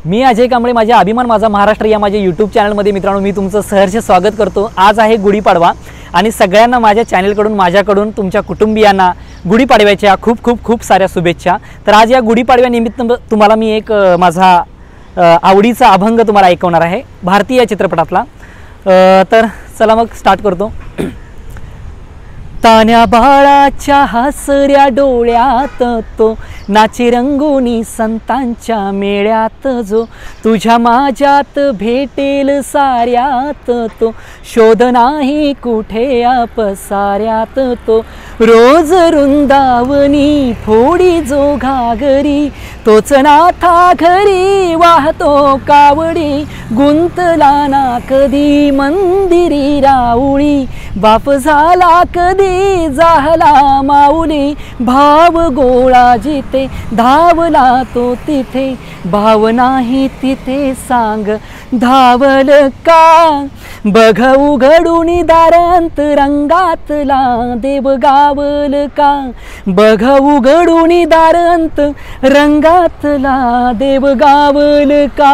मी अजय कांबळे, माझ्या अभिमान माझा महाराष्ट्र या माझ्या यूट्यूब चॅनलमध्ये मित्रांनो मी तुमचं सहर्ष स्वागत करतो। आज आहे गुढीपाडवा आणि सगळ्यांना माझ्या चॅनलकडून माझ्याकडून तुमच्या कुटुंबियांना गुढीपाडव्याच्या खूप खूप खूप साऱ्या शुभेच्छा। तर आज या गुढीपाडव्यानिमित्त तुम्हाला मी एक माझा आवडीचा अभंग तुम्हाला ऐकवणार आहे भारतीय चित्रपटातला। तर चला मग स्टार्ट करतो। तान्या बाळाच्या हसऱ्या डोळ्यात तो नाचे रंगोनी संतांच्या मेळ्यात, जो तुझ्या माझ्यात भेटेल साऱ्यात, तो शोध नाही कुठे अपसाऱ्यात, तो रोज वृंदावनी फोडी जो घागरी, तोच नाथा घरी वाहतो कावडी, गुंतला ना कधी मंदिरी राऊळी, बाप झाला कधी झाला माऊली, भाव गोळा जिथे धावला तो तिथे, भाव नाही तिथे सांग धावल का, बघ उघडून दार अंतरंगातला देव गावल का, बघ उघडून दार अंतरंगातला देव गावल का।